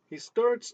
He starts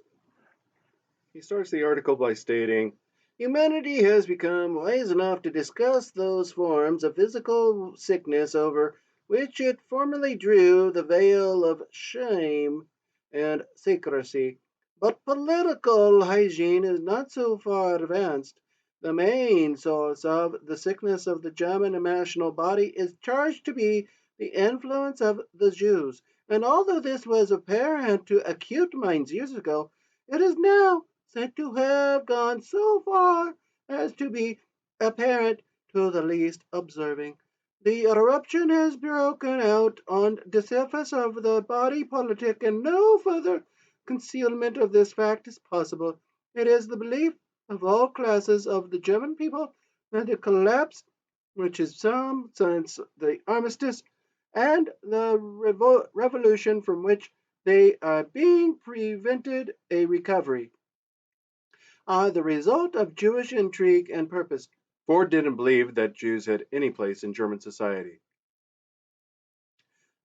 he starts the article by stating, humanity has become wise enough to discuss those forms of physical sickness over which it formerly drew the veil of shame and secrecy. But political hygiene is not so far advanced. The main source of the sickness of the German national body is charged to be the influence of the Jews. And although this was apparent to acute minds years ago, it is now said to have gone so far as to be apparent to the least observing. The eruption has broken out on the surface of the body politic, and no further concealment of this fact is possible. It is the belief of all classes of the German people that the collapse, which is some since the armistice, and the revolution from which they are being prevented a recovery, are the result of Jewish intrigue and purpose. Ford didn't believe that Jews had any place in German society.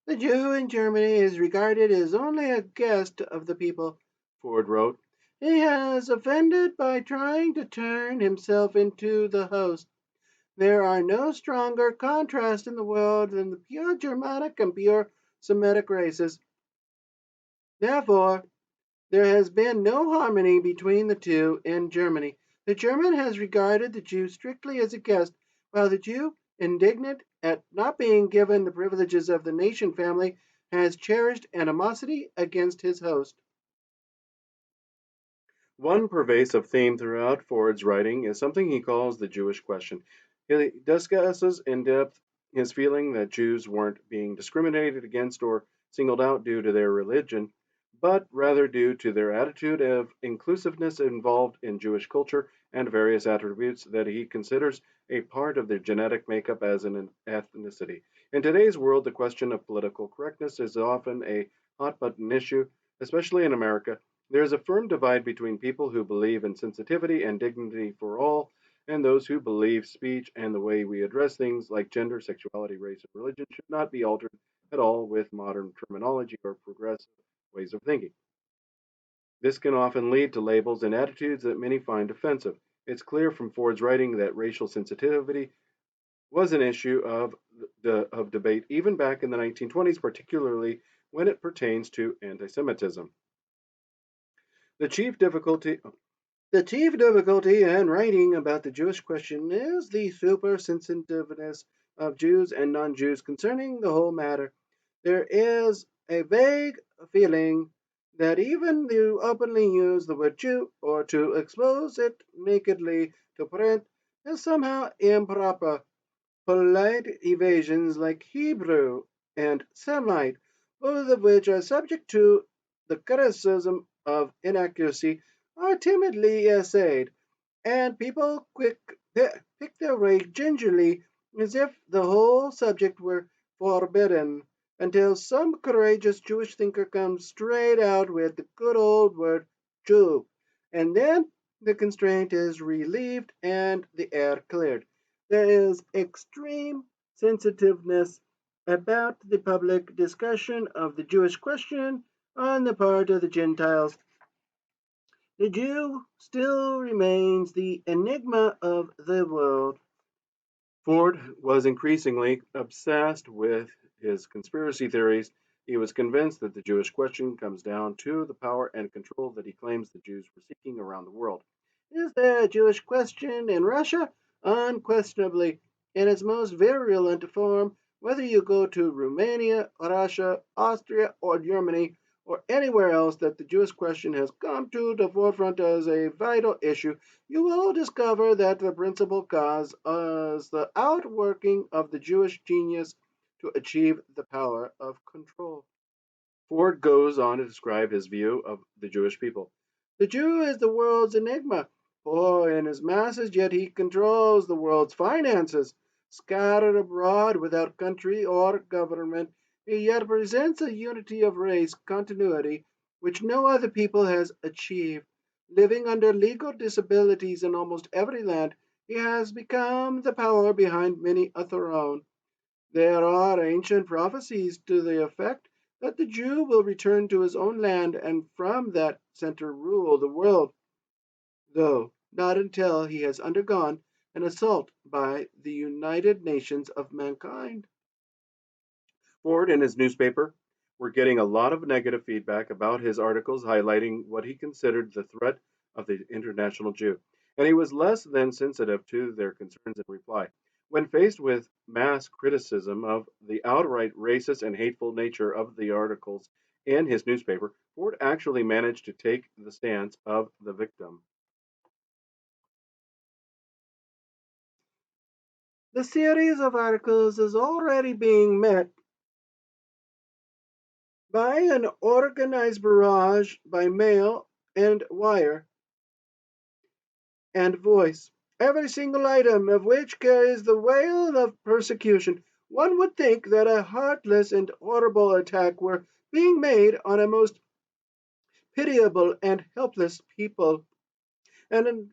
The Jew in Germany is regarded as only a guest of the people, Ford wrote. He has offended by trying to turn himself into the host. There are no stronger contrasts in the world than the pure Germanic and pure Semitic races. Therefore, there has been no harmony between the two in Germany. The German has regarded the Jew strictly as a guest, while the Jew, indignant at not being given the privileges of the nation family, has cherished animosity against his host. One pervasive theme throughout Ford's writing is something he calls the Jewish question. He discusses in depth his feeling that Jews weren't being discriminated against or singled out due to their religion, but rather due to their attitude of inclusiveness involved in Jewish culture and various attributes that he considers a part of their genetic makeup as an ethnicity. In today's world, the question of political correctness is often a hot button issue, especially in America. There is a firm divide between people who believe in sensitivity and dignity for all and those who believe speech and the way we address things like gender, sexuality, race, and religion should not be altered at all with modern terminology or progressive ways of thinking. This can often lead to labels and attitudes that many find offensive. It's clear from Ford's writing that racial sensitivity was an issue of debate even back in the 1920s, particularly when it pertains to anti Semitism. The chief difficulty The chief difficulty in writing about the Jewish question is the supersensitiveness of Jews and non Jews concerning the whole matter. There is a vague feeling that even to openly use the word Jew or to expose it nakedly to print is somehow improper. Polite evasions like Hebrew and Semite, both of which are subject to the criticism of inaccuracy, are timidly essayed, and people pick their way gingerly as if the whole subject were forbidden, until some courageous Jewish thinker comes straight out with the good old word Jew, and then the constraint is relieved and the air cleared. There is extreme sensitiveness about the public discussion of the Jewish question on the part of the Gentiles. The Jew still remains the enigma of the world. Ford was increasingly obsessed with his conspiracy theories. He was convinced that the Jewish question comes down to the power and control that he claims the Jews were seeking around the world. Is there a Jewish question in Russia? Unquestionably, in its most virulent form, whether you go to Romania, Russia, Austria, or Germany, or anywhere else that the Jewish question has come to the forefront as a vital issue, you will discover that the principal cause is the outworking of the Jewish genius to achieve the power of control. Ford goes on to describe his view of the Jewish people. The Jew is the world's enigma. Poor in his masses, yet he controls the world's finances. Scattered abroad without country or government, he yet presents a unity of race continuity which no other people has achieved. Living under legal disabilities in almost every land, he has become the power behind many a throne. There are ancient prophecies to the effect that the Jew will return to his own land and from that center rule the world, though not until he has undergone an assault by the United Nations of mankind. Ford and his newspaper were getting a lot of negative feedback about his articles highlighting what he considered the threat of the international Jew, and he was less than sensitive to their concerns in reply. When faced with mass criticism of the outright racist and hateful nature of the articles in his newspaper, Ford actually managed to take the stance of the victim. The series of articles is already being met by an organized barrage by mail and wire and voice, every single item of which carries the wail of persecution. One would think that a heartless and horrible attack were being made on a most pitiable and helpless people. And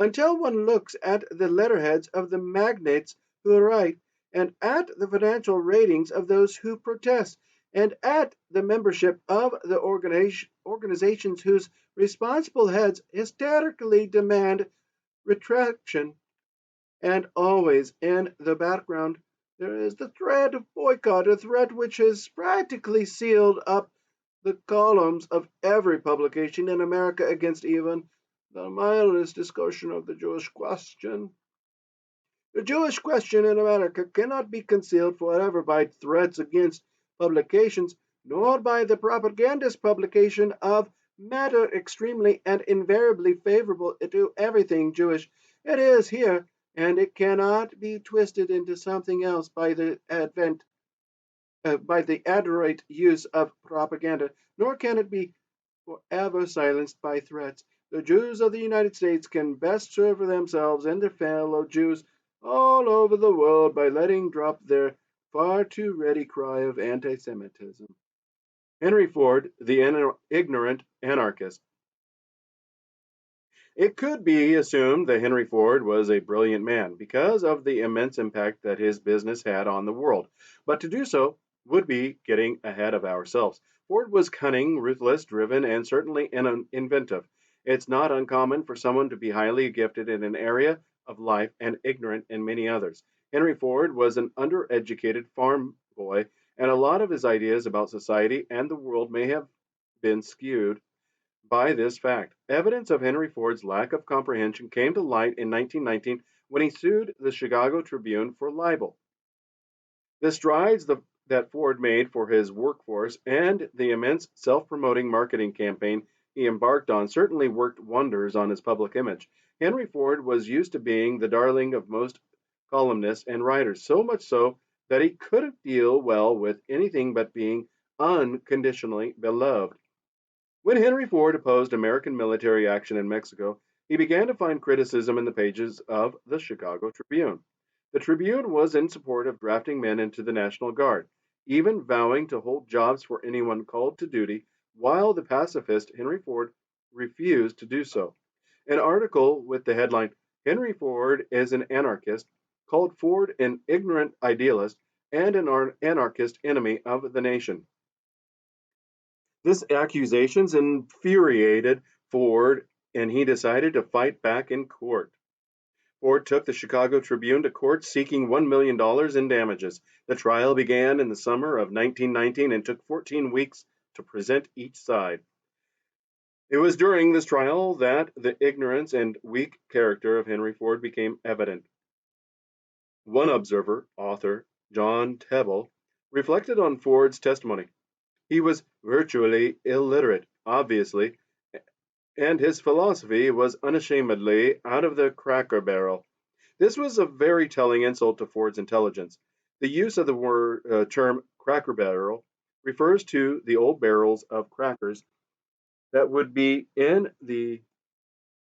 until one looks at the letterheads of the magnates who write, and at the financial ratings of those who protest, and at the membership of the organizations whose responsible heads hysterically demand retraction, and always in the background there is the threat of boycott, a threat which has practically sealed up the columns of every publication in America against even the mildest discussion of the Jewish question. The Jewish question in America cannot be concealed forever by threats against publications, nor by the propagandist publication of matter extremely and invariably favorable to everything Jewish. It is here, and it cannot be twisted into something else by the adroit use of propaganda, nor can it be forever silenced by threats. The Jews of the United States can best serve themselves and their fellow Jews all over the world by letting drop their far too ready cry of anti Semitism. Henry Ford, the ignorant anarchist. It could be assumed that Henry Ford was a brilliant man because of the immense impact that his business had on the world, but to do so would be getting ahead of ourselves. Ford was cunning, ruthless, driven, and certainly inventive. It's not uncommon for someone to be highly gifted in an area of life and ignorant in many others. Henry Ford was an undereducated farm boy, and a lot of his ideas about society and the world may have been skewed by this fact. Evidence of Henry Ford's lack of comprehension came to light in 1919 when he sued the Chicago Tribune for libel. The that Ford made for his workforce and the immense self promoting marketing campaign he embarked on certainly worked wonders on his public image. Henry Ford was used to being the darling of most columnists and writers, so much so that he couldn't deal well with anything but being unconditionally beloved. When Henry Ford opposed American military action in Mexico, he began to find criticism in the pages of the Chicago Tribune. The Tribune was in support of drafting men into the National Guard, even vowing to hold jobs for anyone called to duty, while the pacifist Henry Ford refused to do so. An article with the headline, Henry Ford is an anarchist, called Ford an ignorant idealist and an anarchist enemy of the nation. This accusations infuriated Ford, and he decided to fight back in court. Ford took the Chicago Tribune to court seeking $1 million in damages. The trial began in the summer of 1919 and took 14 weeks to present each side. It was during this trial that the ignorance and weak character of Henry Ford became evident. One observer, author John Tebble, reflected on Ford's testimony. He was virtually illiterate, obviously, and his philosophy was unashamedly out of the cracker barrel. This was a very telling insult to Ford's intelligence. The use of the term cracker barrel refers to the old barrels of crackers that would be in the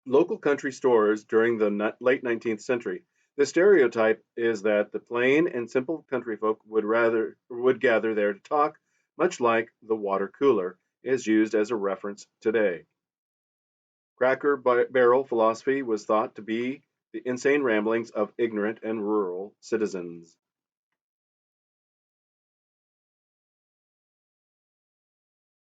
local country stores during the late 19th century. The stereotype is that the plain and simple country folk would gather there to talk, much like the water cooler is used as a reference today. Cracker barrel philosophy was thought to be the insane ramblings of ignorant and rural citizens.